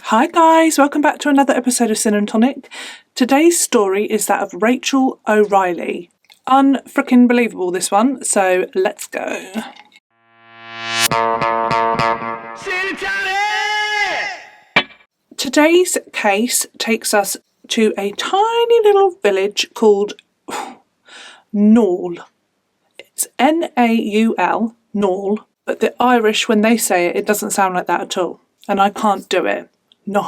Hi guys, welcome back to another episode of Sin and Tonic. Today's story is that of Rachel O'Reilly. Unfrickin' believable, this one, so let's go. Sin and Tonic! Today's case takes us to a tiny little village called Neale. It's N-A-U-L, Neale, but the Irish, when they say it, it doesn't sound like that at all. And I can't do it. No.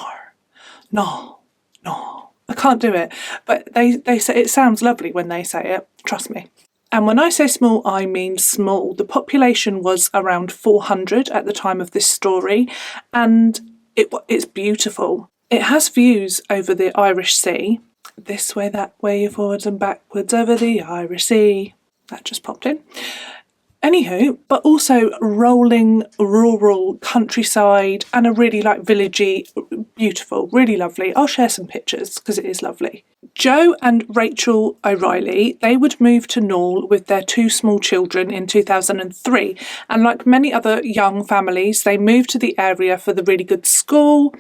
I can't do it. But they say it sounds lovely when they say it. Trust me. And when I say small, I mean small. The population was around 400 at the time of this story, and it's beautiful. It has views over the Irish Sea. This way, that way, forwards and backwards over the Irish Sea. That just popped in. Anywho, but also rolling rural countryside and a really villagey, beautiful, really lovely. I'll share some pictures because it is lovely. Joe and Rachel O'Reilly, they would move to Neale with their two small children in 2003. And like many other young families, they moved to the area for the really good school,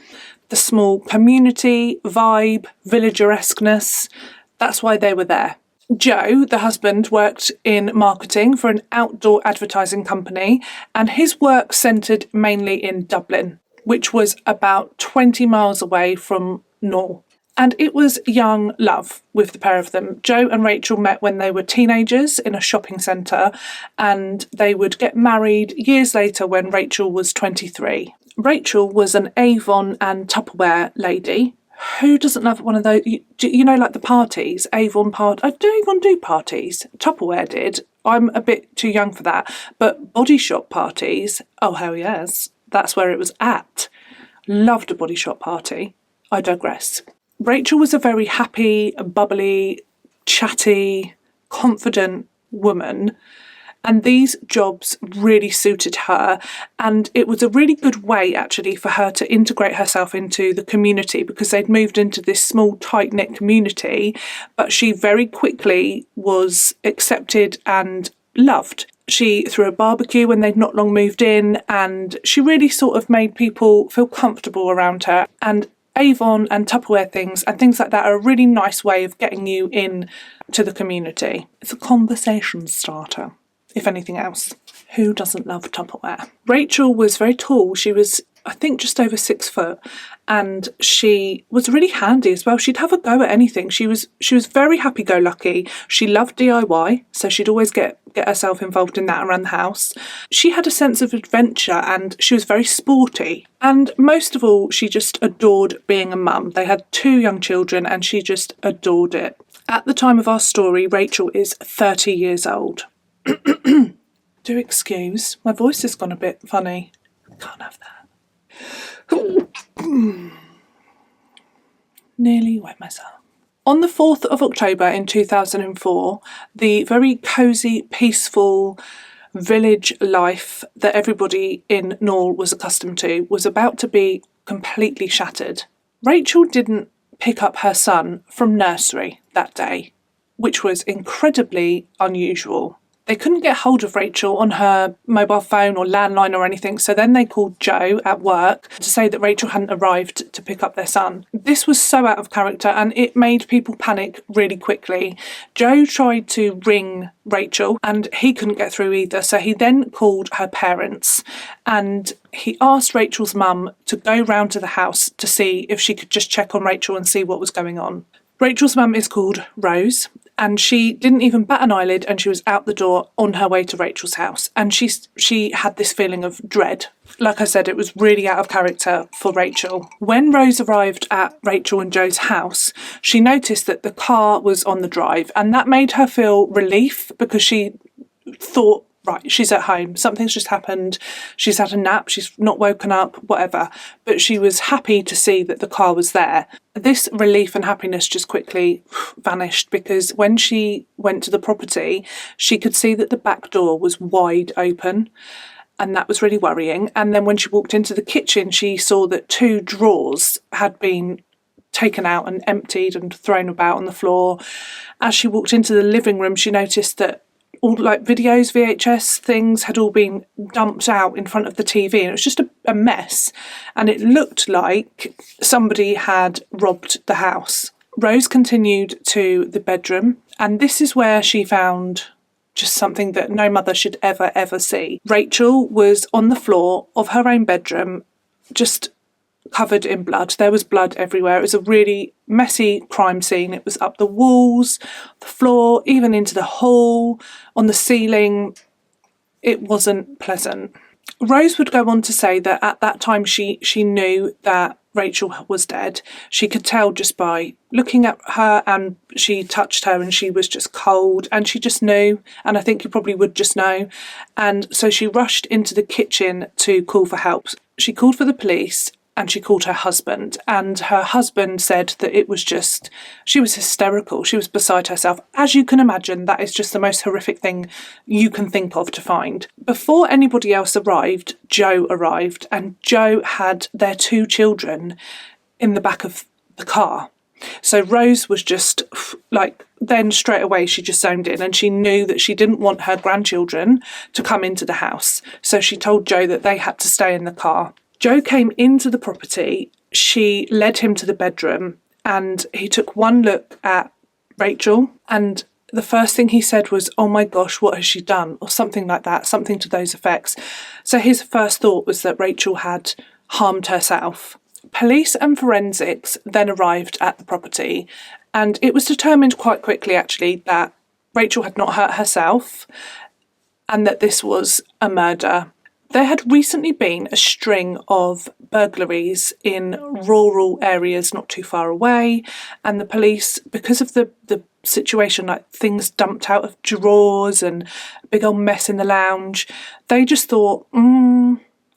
the small community vibe, villageresqueness. That's why they were there. Joe, the husband, worked in marketing for an outdoor advertising company, and his work centred mainly in Dublin, which was about 20 miles away from Neale. And it was young love with the pair of them. Joe and Rachel met when they were teenagers in a shopping centre, and they would get married years later when Rachel was 23. Rachel was an Avon and Tupperware lady. Who doesn't love one of those? You know, like the parties, Avon part. I don't even do parties. Tupperware did. I'm a bit too young for that. But body shop parties, oh hell yes, that's where it was at. Loved a body shop party. I digress. Rachel was a very happy, bubbly, chatty, confident woman. And these jobs really suited her, and it was a really good way actually for her to integrate herself into the community because they'd moved into this small tight-knit community, but she very quickly was accepted and loved. She threw a barbecue when they'd not long moved in, and she really sort of made people feel comfortable around her. And Avon and Tupperware things and things like that are a really nice way of getting you in to the community. It's a conversation starter. If anything else. Who doesn't love Tupperware? Rachel was very tall. She was, I think, just over 6 foot, and she was really handy as well. She'd have a go at anything. She was very happy-go-lucky. She loved DIY, so she'd always get herself involved in that around the house. She had a sense of adventure, and she was very sporty. And most of all, she just adored being a mum. They had 2 young children, and she just adored it. At the time of our story, Rachel is 30 years old. Do excuse, my voice has gone a bit funny. Can't have that. Nearly wet myself. On the 4th of October in 2004, the very cosy, peaceful village life that everybody in Neale was accustomed to was about to be completely shattered. Rachel didn't pick up her son from nursery that day, which was incredibly unusual. They couldn't get hold of Rachel on her mobile phone or landline or anything, so then they called Joe at work to say that Rachel hadn't arrived to pick up their son. This was so out of character and it made people panic really quickly. Joe tried to ring Rachel and he couldn't get through either, so he then called her parents and he asked Rachel's mum to go round to the house to see if she could just check on Rachel and see what was going on. Rachel's mum is called Rose, and she didn't even bat an eyelid, and she was out the door on her way to Rachel's house. And she had this feeling of dread. Like I said, it was really out of character for Rachel. When Rose arrived at Rachel and Joe's house, she noticed that the car was on the drive, and that made her feel relief because she thought, right, she's at home, something's just happened, she's had a nap, she's not woken up, whatever. But she was happy to see that the car was there. This relief and happiness just quickly vanished because when she went to the property, she could see that the back door was wide open, and that was really worrying. And then when she walked into the kitchen, she saw that 2 drawers had been taken out and emptied and thrown about on the floor. As she walked into the living room, she noticed that all like videos, VHS things had all been dumped out in front of the TV, and it was just a mess. And it looked like somebody had robbed the house. Rose continued to the bedroom, and this is where she found just something that no mother should ever see. Rachel was on the floor of her own bedroom, just covered in blood. There was blood everywhere. It was a really messy crime scene. It was up the walls, the floor, even into the hall, on the ceiling. It wasn't pleasant. Rose would go on to say that at that time she knew that Rachel was dead. She could tell just by looking at her, and she touched her and she was just cold, and she just knew, and I think you probably would just know. And so she rushed into the kitchen to call for help. She called for the police, and she called her husband, and her husband said that it was just, she was hysterical. She was beside herself. As you can imagine, that is just the most horrific thing you can think of to find. Before anybody else arrived, Joe arrived, and Joe had their 2 children in the back of the car. So Rose was just like, then straight away she just zoned in, and she knew that she didn't want her grandchildren to come into the house. So she told Joe that they had to stay in the car. Joe came into the property, she led him to the bedroom, and he took one look at Rachel, and the first thing he said was, "Oh my gosh, what has she done?" or something like that, something to those effects. So his first thought was that Rachel had harmed herself. Police and forensics then arrived at the property, and it was determined quite quickly actually that Rachel had not hurt herself and that this was a murder. There had recently been a string of burglaries in rural areas not too far away, and the police, because of the situation, like things dumped out of drawers and a big old mess in the lounge, they just thought,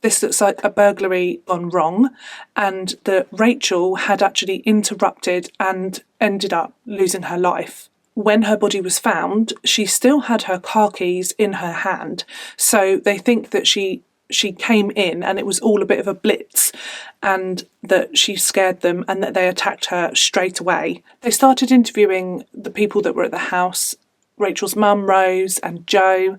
this looks like a burglary gone wrong, and that Rachel had actually interrupted and ended up losing her life. When her body was found, she still had her car keys in her hand. So they think that she came in and it was all a bit of a blitz, and that she scared them and that they attacked her straight away. They started interviewing the people that were at the house, Rachel's mum, Rose, and Joe.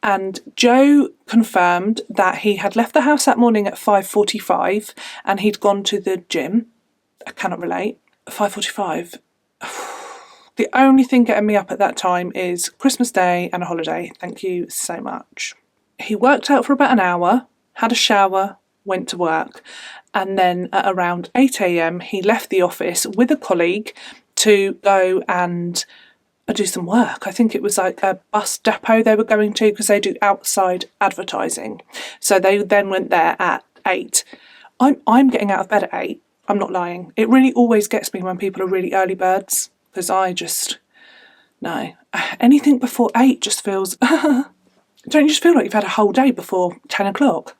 And Joe confirmed that he had left the house that morning at 5:45 and he'd gone to the gym. I cannot relate. 5:45. The only thing getting me up at that time is Christmas Day and a holiday. Thank you so much. He worked out for about an hour, had a shower, went to work, and then at around 8 a.m. he left the office with a colleague to go and do some work. I think it was like a bus depot they were going to, because they do outside advertising. So they then went there at 8. I'm getting out of bed at 8. I'm not lying. It really always gets me when people are really early birds, because no. Anything before 8 just feels... Don't you just feel like you've had a whole day before 10 o'clock?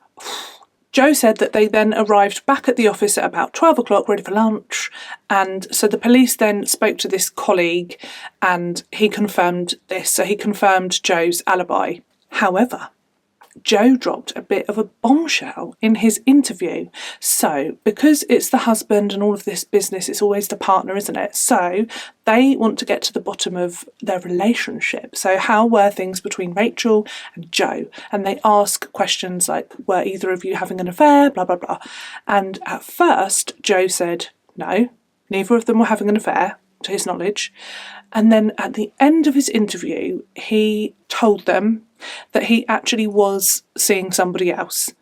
Joe said that they then arrived back at the office at about 12 o'clock, ready for lunch. And so the police then spoke to this colleague and he confirmed this. So he confirmed Joe's alibi. However, Joe dropped a bit of a bombshell in his interview. So, because it's the husband and all of this business, it's always the partner, isn't it? So, they want to get to the bottom of their relationship. So, how were things between Rachel and Joe? And they ask questions like, were either of you having an affair? Blah, blah, blah. And at first, Joe said, no, neither of them were having an affair, to his knowledge. And then at the end of his interview, he told them that he actually was seeing somebody else,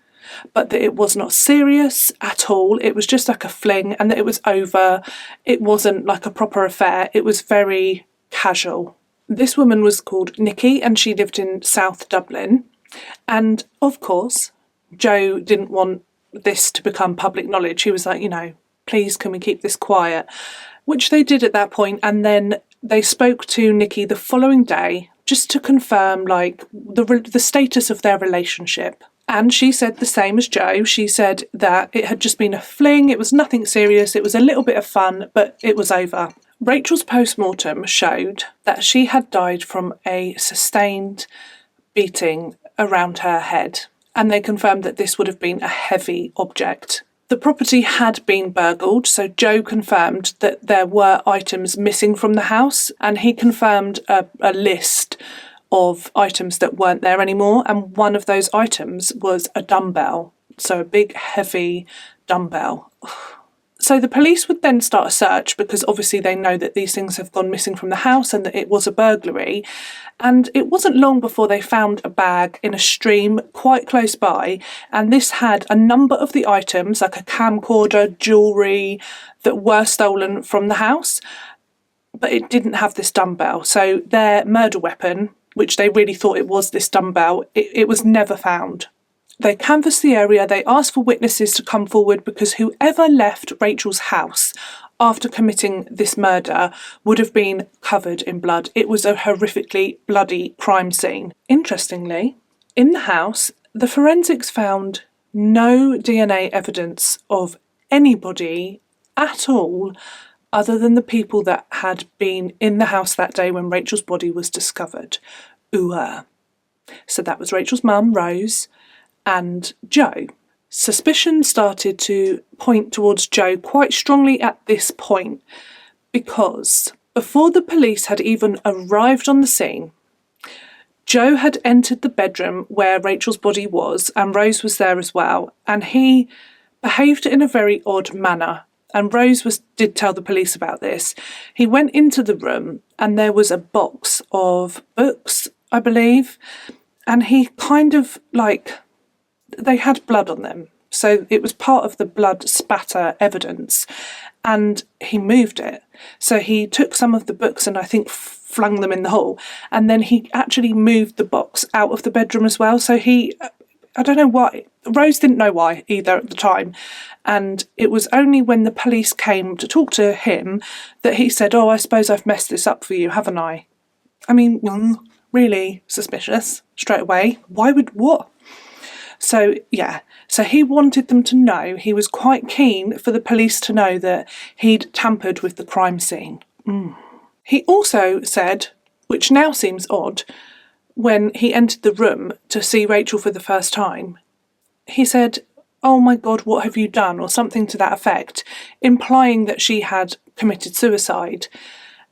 but that it was not serious at all. It was just like a fling, and that it was over. It wasn't like a proper affair. It was very casual. This woman was called Nikki, and she lived in South Dublin. And of course, Joe didn't want this to become public knowledge. He was like, please, can we keep this quiet? Which they did at that point. And then they spoke to Nikki the following day just to confirm like the status of their relationship. And she said the same as Joe. She said that it had just been a fling. It was nothing serious. It was a little bit of fun, but it was over. Rachel's post-mortem showed that she had died from a sustained beating around her head. And they confirmed that this would have been a heavy object. The property had been burgled, so Joe confirmed that there were items missing from the house, and he confirmed a list of items that weren't there anymore, and one of those items was a dumbbell, so a big heavy dumbbell. So the police would then start a search, because obviously they know that these things have gone missing from the house and that it was a burglary. And it wasn't long before they found a bag in a stream quite close by, and this had a number of the items, like a camcorder, jewellery, that were stolen from the house, but it didn't have this dumbbell. So their murder weapon, which they really thought it was this dumbbell, it was never found. They canvassed the area, they asked for witnesses to come forward, because whoever left Rachel's house after committing this murder would have been covered in blood. It was a horrifically bloody crime scene. Interestingly, in the house, the forensics found no DNA evidence of anybody at all other than the people that had been in the house that day when Rachel's body was discovered. So that was Rachel's mum, Rose, and Joe. Suspicion started to point towards Joe quite strongly at this point, because before the police had even arrived on the scene, Joe had entered the bedroom where Rachel's body was, and Rose was there as well, and he behaved in a very odd manner. And Rose did tell the police about this. He went into the room and there was a box of books, I believe, and he kind of they had blood on them. So it was part of the blood spatter evidence, and he moved it. So he took some of the books and I think flung them in the hall, and then he actually moved the box out of the bedroom as well. So I don't know why. Rose didn't know why either at the time. And it was only when the police came to talk to him that he said, "Oh, I suppose I've messed this up for you, haven't I?" I mean, really suspicious straight away. Why would what? So, yeah. So he wanted them to know, he was quite keen for the police to know that he'd tampered with the crime scene. He also said, which now seems odd, when he entered the room to see Rachel for the first time, he said, "Oh my God, what have you done?" or something to that effect, implying that she had committed suicide.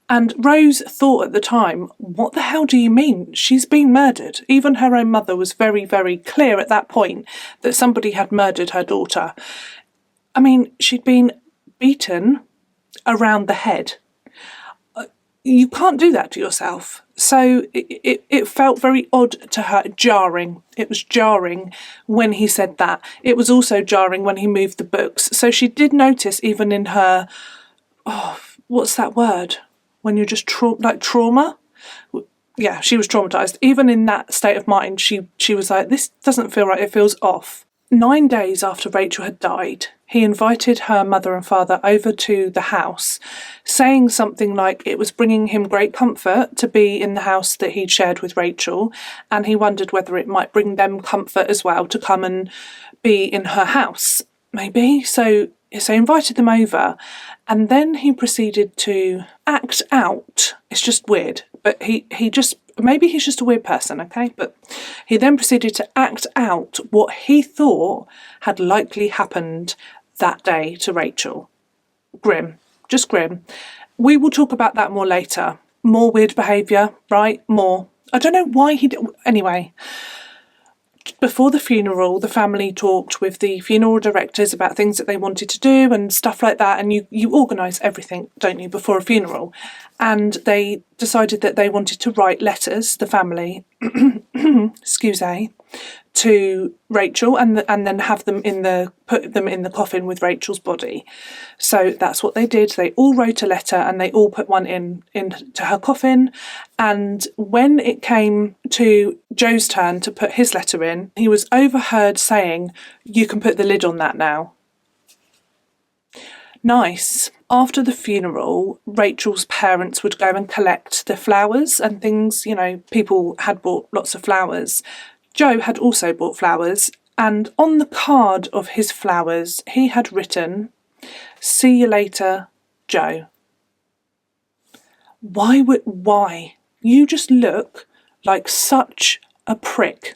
And Rose thought at the time, what the hell do you mean? She's been murdered. Even her own mother was very, very clear at that point that somebody had murdered her daughter. I mean, she'd been beaten around the head. You can't do that to yourself. So it felt very odd to her, jarring. It was jarring when he said that. It was also jarring when he moved the books. So she did notice, even in her, what's that word? When you're just trauma? Yeah, she was traumatised. Even in that state of mind, she was like, this doesn't feel right, it feels off. 9 days after Rachel had died, he invited her mother and father over to the house, saying something like it was bringing him great comfort to be in the house that he'd shared with Rachel, and he wondered whether it might bring them comfort as well to come and be in her house, maybe. So he invited them over, and then he proceeded to act out. It's just weird, but maybe he's just a weird person, okay? But he then proceeded to act out what he thought had likely happened that day to Rachel. Grim, just grim. We will talk about that more later. More weird behaviour, right? More. I don't know why he did. Anyway, before the funeral, the family talked with the funeral directors about things that they wanted to do and stuff like that. And you organise everything, don't you, before a funeral? And they decided that they wanted to write letters, the family, to Rachel, and then have them put them in the coffin with Rachel's body. So that's what they did. They all wrote a letter and they all put one into her coffin. And when it came to Joe's turn to put his letter in, he was overheard saying, "You can put the lid on that now." Nice. After the funeral, Rachel's parents would go and collect the flowers and things. You know, people had bought lots of flowers. Joe had also bought flowers, and on the card of his flowers, he had written, "See you later, Joe." Why? You just look like such a prick.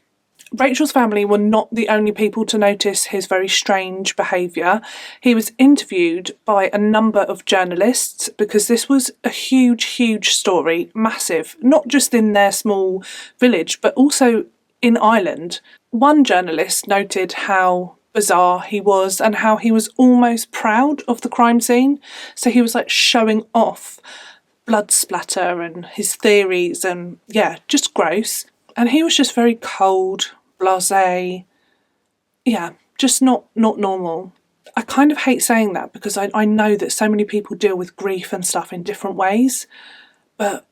Rachel's family were not the only people to notice his very strange behaviour. He was interviewed by a number of journalists because this was a huge, huge story, massive, not just in their small village, but also in Ireland. One journalist noted how bizarre he was and how he was almost proud of the crime scene. So he was like showing off blood splatter and his theories and just gross. And he was just very cold, blasé, just not normal. I kind of hate saying that because I know that so many people deal with grief and stuff in different ways, but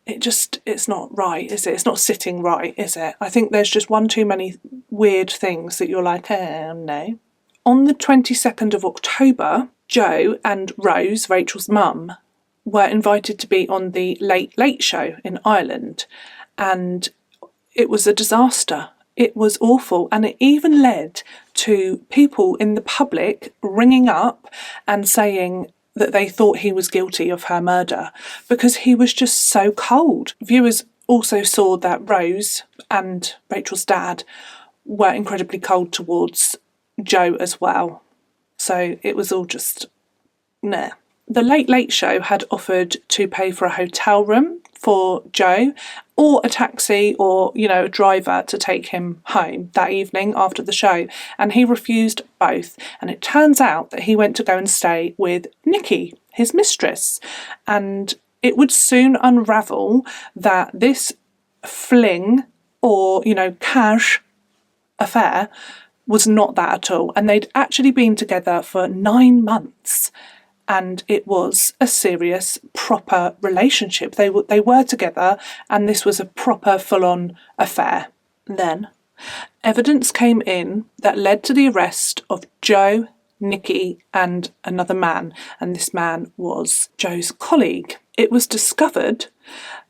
it's not right, is it? It's not sitting right, is it? I think there's just one too many weird things that you're like, no. On the 22nd of October, Joe and Rose, Rachel's mum, were invited to be on the Late Late Show in Ireland, and it was a disaster. It was awful, and it even led to people in the public ringing up and saying that they thought he was guilty of her murder because he was just so cold. Viewers also saw that Rose and Rachel's dad were incredibly cold towards Joe as well. So it was all just nah. The Late Late Show had offered to pay for a hotel room for Joe or a taxi or, a driver to take him home that evening after the show, and he refused both. And it turns out that he went to go and stay with Nikki, his mistress, and it would soon unravel that this fling or, cash affair was not that at all, and they'd actually been together for 9 months. And it was a serious, proper relationship. They were together, and this was a proper, full-on affair. Then, evidence came in that led to the arrest of Joe, Nikki, and another man. And this man was Joe's colleague. It was discovered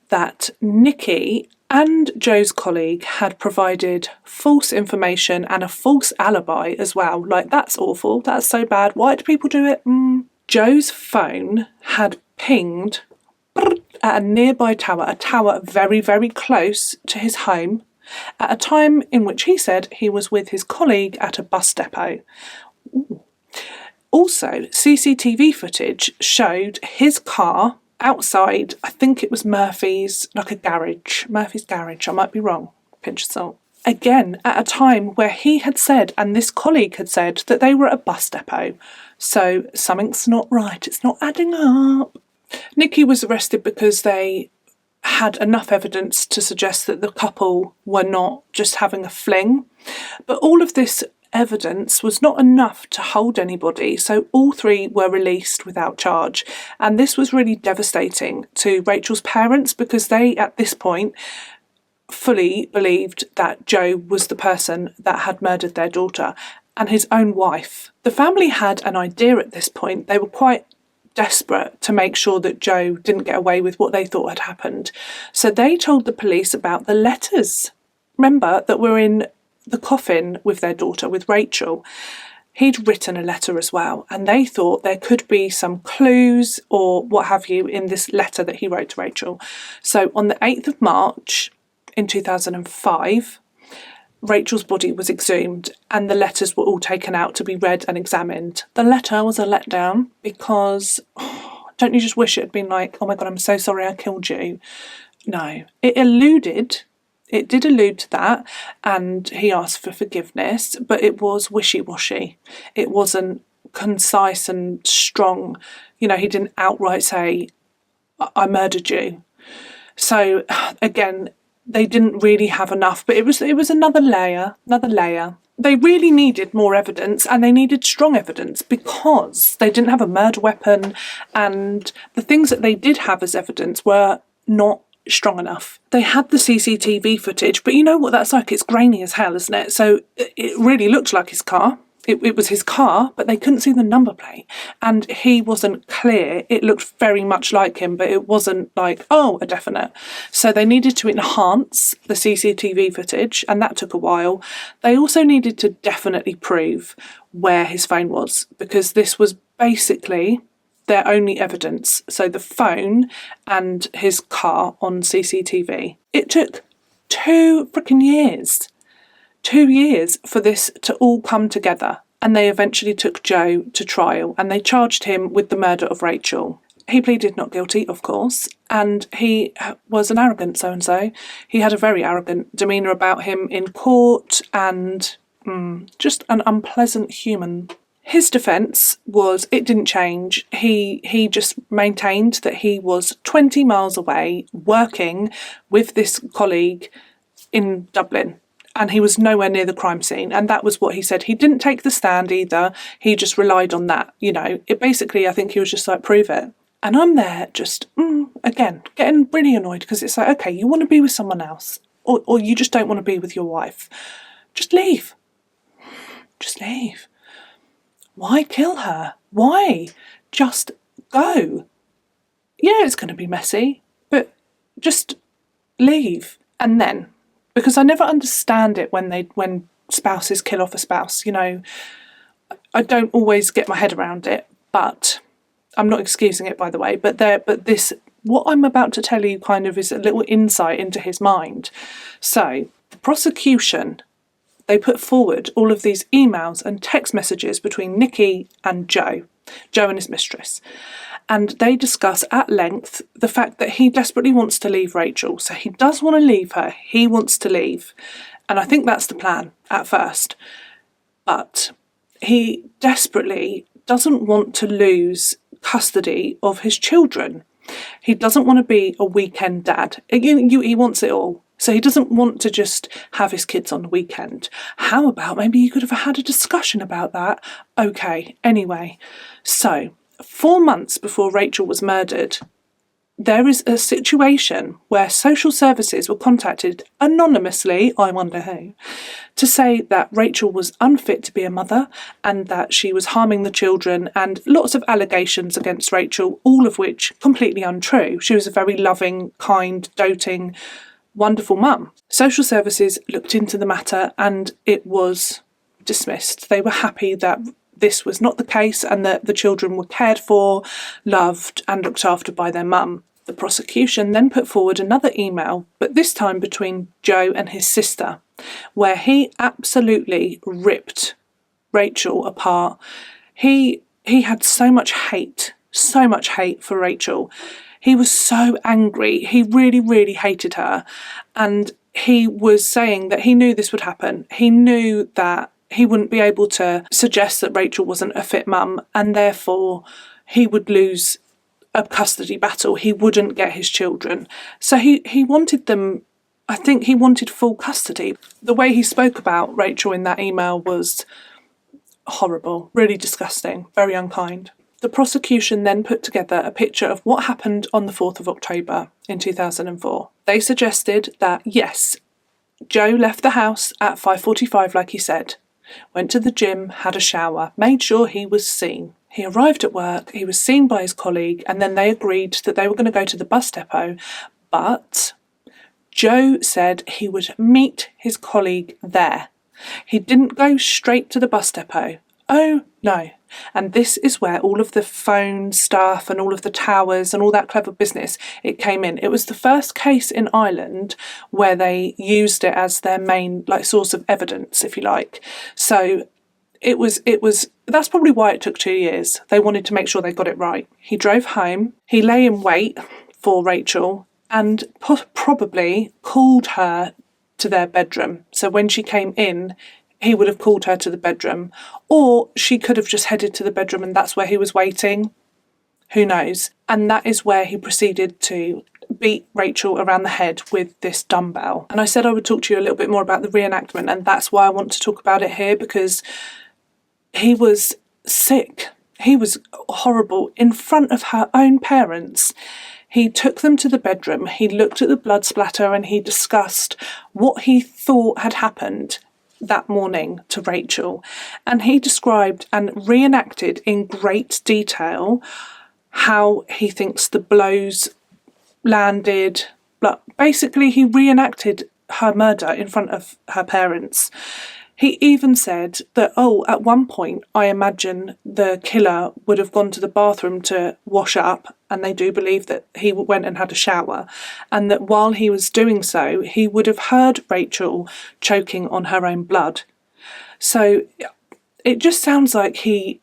that Nikki and Joe's colleague had provided false information and a false alibi as well. Like, that's awful. That's so bad. Why do people do it? Joe's phone had pinged at a nearby tower, a tower very, very close to his home, at a time in which he said he was with his colleague at a bus depot. Ooh. Also, CCTV footage showed his car outside, I think it was Murphy's, like a garage, Murphy's garage, I might be wrong, pinch of salt. Again, at a time where he had said, and this colleague had said, that they were at a bus depot. So something's not right, it's not adding up. Nikki was arrested because they had enough evidence to suggest that the couple were not just having a fling. But all of this evidence was not enough to hold anybody, so all three were released without charge. And this was really devastating to Rachel's parents because they, at this point, fully believed that Joe was the person that had murdered their daughter and his own wife. The family had an idea at this point. They were quite desperate to make sure that Joe didn't get away with what they thought had happened. So they told the police about the letters, remember, that were in the coffin with their daughter, with Rachel. He'd written a letter as well, and they thought there could be some clues or what have you in this letter that he wrote to Rachel. So on the 8th of March in 2005, Rachel's body was exhumed and the letters were all taken out to be read and examined. The letter was a letdown because, don't you just wish it had been like, oh my God, I'm so sorry I killed you? No, it did allude to that, and he asked for forgiveness, but it was wishy-washy. It wasn't concise and strong. He didn't outright say, I murdered you. So again, they didn't really have enough, but it was another layer. They really needed more evidence, and they needed strong evidence because they didn't have a murder weapon, and the things that they did have as evidence were not strong enough. They had the CCTV footage, but you know what that's like, it's grainy as hell, isn't it? So it really looked like his car. It was his car, but they couldn't see the number plate, and he wasn't clear. It looked very much like him, but it wasn't like, a definite. So they needed to enhance the CCTV footage, and that took a while. They also needed to definitely prove where his phone was, because this was basically their only evidence. So the phone and his car on CCTV. It took 2 freaking years 2 years for this to all come together, and they eventually took Joe to trial and they charged him with the murder of Rachel. He pleaded not guilty, of course, and he was an arrogant so-and-so. He had a very arrogant demeanour about him in court and just an unpleasant human. His defence was it didn't change. He just maintained that he was 20 miles away working with this colleague in Dublin, and he was nowhere near the crime scene, and that was what he said. He didn't take the stand either. He just relied on that, It basically, I think he was just like, prove it. And I'm there just, again, getting really annoyed because it's like, okay, you want to be with someone else or you just don't want to be with your wife. Just leave. Just leave. Why kill her? Why? Just go. Yeah, it's going to be messy, but just leave. And then, because I never understand it when spouses kill off a spouse, I don't always get my head around it, but I'm not excusing it, by the way, but this, what I'm about to tell you kind of is a little insight into his mind. So, the prosecution, they put forward all of these emails and text messages between Nicky and Joe and his mistress. And they discuss at length the fact that he desperately wants to leave Rachel. So he does want to leave her. He wants to leave. And I think that's the plan at first. But he desperately doesn't want to lose custody of his children. He doesn't want to be a weekend dad. He wants it all. So he doesn't want to just have his kids on the weekend. How about maybe you could have had a discussion about that? Okay, anyway. So 4 months before Rachel was murdered, there is a situation where social services were contacted anonymously, I wonder who, to say that Rachel was unfit to be a mother and that she was harming the children, and lots of allegations against Rachel, all of which completely untrue. She was a very loving, kind, doting, wonderful mum. Social services looked into the matter and it was dismissed. They were happy that this was not the case and that the children were cared for, loved and looked after by their mum. The prosecution then put forward another email, but this time between Joe and his sister, where he absolutely ripped Rachel apart. He had so much hate for Rachel. He was so angry. He really, really hated her. And he was saying that he knew this would happen. He knew that he wouldn't be able to suggest that Rachel wasn't a fit mum, and therefore he would lose a custody battle. He wouldn't get his children. So he wanted them, I think he wanted full custody. The way he spoke about Rachel in that email was horrible, really disgusting, very unkind. The prosecution then put together a picture of what happened on the 4th of October in 2004. They suggested that, yes, Joe left the house at 5:45 like he said, went to the gym, had a shower, made sure he was seen. He arrived at work, he was seen by his colleague, and then they agreed that they were going to go to the bus depot, but Joe said he would meet his colleague there. He didn't go straight to the bus depot. Oh, no. And this is where all of the phone stuff and all of the towers and all that clever business, it came in. It was the first case in Ireland where they used it as their main source of evidence, if you like. So it was that's probably why it took 2 years. They wanted to make sure they got it right. He drove home, he lay in wait for Rachel and probably called her to their bedroom. So when she came in, he would have called her to the bedroom, or she could have just headed to the bedroom and that's where he was waiting. Who knows? And that is where he proceeded to beat Rachel around the head with this dumbbell. And I said I would talk to you a little bit more about the reenactment, and that's why I want to talk about it here, because he was sick. He was horrible in front of her own parents. He took them to the bedroom, he looked at the blood splatter and he discussed what he thought had happened that morning to Rachel, and he described and reenacted in great detail how he thinks the blows landed. But basically he reenacted her murder in front of her parents. He even said that, at one point I imagine the killer would have gone to the bathroom to wash up and they do believe that he went and had a shower, and that while he was doing so, he would have heard Rachel choking on her own blood. So it just sounds like he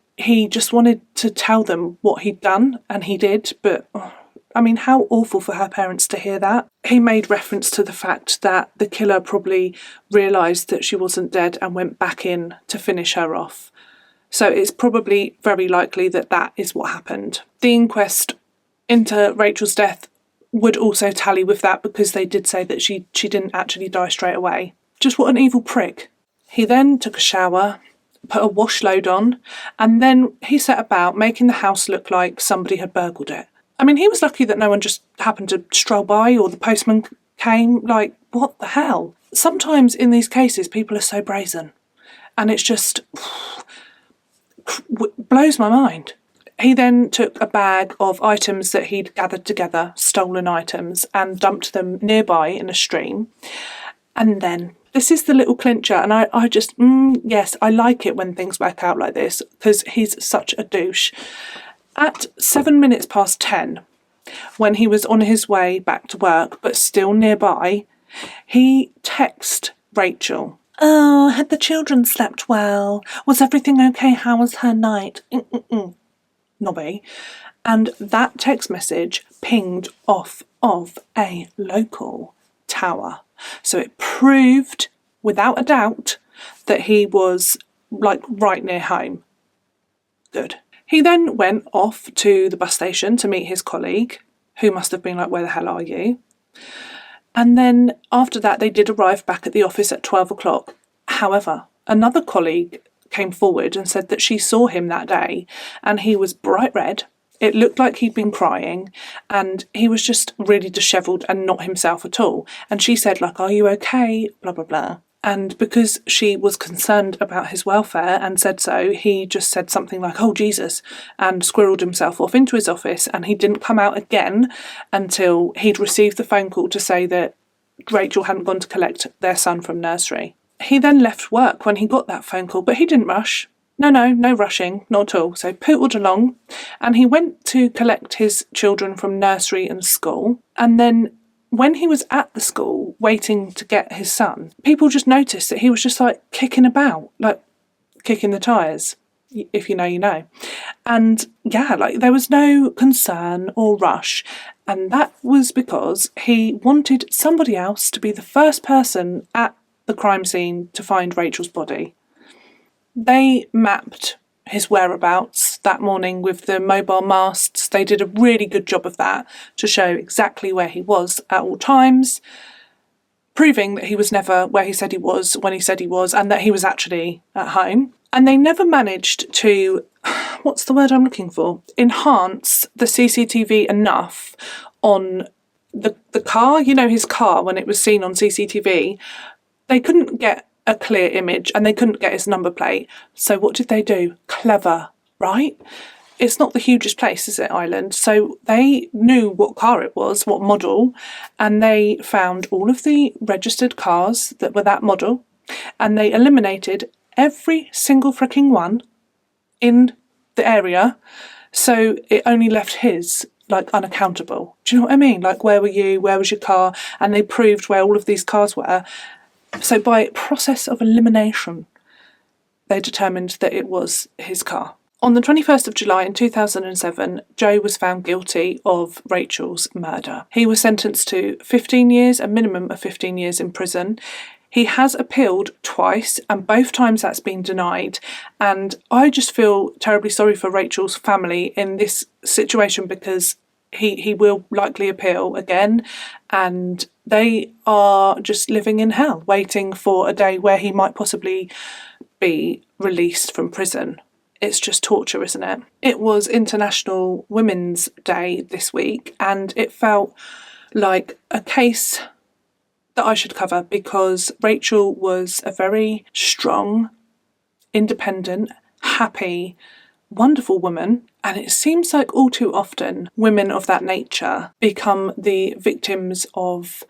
just wanted to tell them what he'd done, and he did, but I mean, how awful for her parents to hear that. He made reference to the fact that the killer probably realised that she wasn't dead and went back in to finish her off. So it's probably very likely that that is what happened. The inquest into Rachel's death would also tally with that, because they did say that she didn't actually die straight away. Just what an evil prick. He then took a shower, put a wash load on, and then he set about making the house look like somebody had burgled it. I mean, he was lucky that no one just happened to stroll by or the postman came. Like, what the hell? Sometimes in these cases, people are so brazen, and it's just blows my mind. He then took a bag of items that he'd gathered together, stolen items, and dumped them nearby in a stream. And then, this is the little clincher, and I just, yes, I like it when things work out like this, because he's such a douche. At 7 minutes past 10, when he was on his way back to work, but still nearby, he texted Rachel. Oh, had the children slept well? Was everything okay? How was her night? Nobby. And that text message pinged off of a local tower. So it proved, without a doubt, that he was, like, right near home. Good. He then went off to the bus station to meet his colleague, who must have been like, where the hell are you? And then after that, they did arrive back at the office at 12 o'clock. However, another colleague came forward and said that she saw him that day, and he was bright red. It looked like he'd been crying, and he was just really dishevelled and not himself at all. And she said, like, are you okay? Blah, blah, blah. And because she was concerned about his welfare and said so, he just said something like, oh, Jesus, and squirreled himself off into his office, and he didn't come out again until he'd received the phone call to say that Rachel hadn't gone to collect their son from nursery. He then left work when he got that phone call, but he didn't rush. No rushing, not at all. So pootled along, and he went to collect his children from nursery and school, and then when he was at the school waiting to get his son, people just noticed that he was just like kicking about, like kicking the tyres, if you know, you know. And yeah, like there was no concern or rush. And that was because he wanted somebody else to be the first person at the crime scene to find Rachel's body. They mapped his whereabouts that morning with the mobile masts. They did a really good job of that to show exactly where he was at all times, proving that he was never where he said he was when he said he was, and that he was actually at home. And they never managed to, what's the word I'm looking for, enhance the CCTV enough on the car, you know, his car, when it was seen on CCTV. They couldn't get a clear image, and they couldn't get his number plate. So what did they do? Clever, right? It's not the hugest place, is it, Ireland? So they knew what car it was, what model, and they found all of the registered cars that were that model, and they eliminated every single freaking one in the area, so it only left his, like, unaccountable. Do you know what I mean? Like, where were you? Where was your car? And they proved where all of these cars were. So by process of elimination, they determined that it was his car. On the 21st of July in 2007, Joe was found guilty of Rachel's murder. He was sentenced to 15 years, a minimum of 15 years in prison. He has appealed twice, and both times that's been denied. And I just feel terribly sorry for Rachel's family in this situation, because he will likely appeal again, and they are just living in hell, waiting for a day where he might possibly be released from prison. It's just torture, isn't it? It was International Women's Day this week, and it felt like a case that I should cover, because Rachel was a very strong, independent, happy, wonderful woman, and it seems like all too often women of that nature become the victims of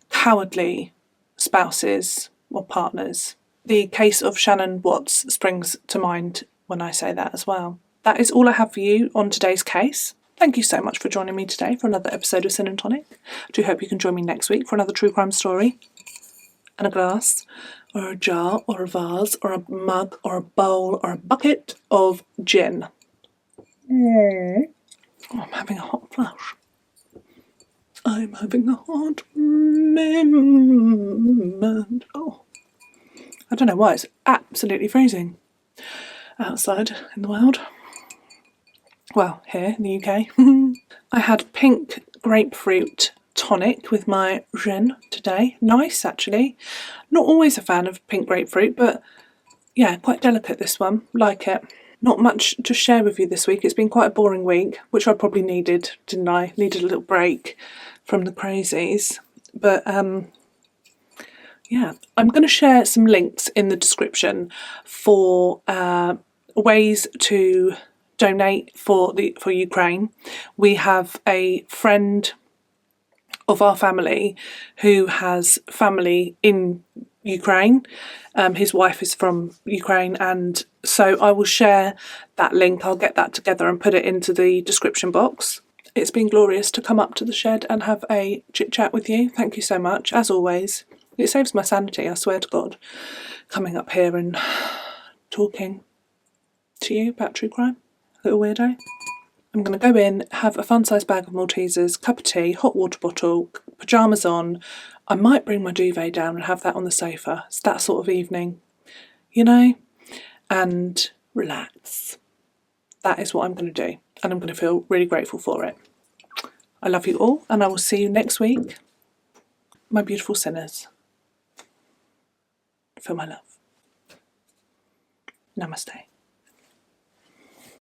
cowardly spouses or partners. The case of Shannon Watts springs to mind when I say that as well. That is all I have for you on today's case. Thank you so much for joining me today for another episode of Sin and Tonic. I do hope you can join me next week for another true crime story. And a glass, or a jar, or a vase, or a mug, or a bowl, or a bucket of gin. Oh, I'm having a hot flush. I'm having a hot moment. Oh, I don't know why, it's absolutely freezing outside in the world. Well, here in the UK. I had pink grapefruit tonic with my gin today. Nice, actually. Not always a fan of pink grapefruit, but yeah, quite delicate this one. Like it. Not much to share with you this week. It's been quite a boring week, which I probably needed, didn't I? Needed a little break from the crazies. But yeah, I'm going to share some links in the description for ways to donate for Ukraine. We have a friend of our family who has family in Ukraine. His wife is from Ukraine, and so I will share that link. I'll get that together and put it into the description box. It's been glorious to come up to the shed and have a chit chat with you. Thank you so much, as always. It saves my sanity, I swear to God, coming up here and talking to you about true crime. Little weirdo. I'm going to go in, have a fun-sized bag of Maltesers, cup of tea, hot water bottle, pyjamas on. I might bring my duvet down and have that on the sofa. It's that sort of evening, you know, and relax. That is what I'm going to do, and I'm going to feel really grateful for it. I love you all, and I will see you next week, my beautiful sinners. Feel my love. Namaste.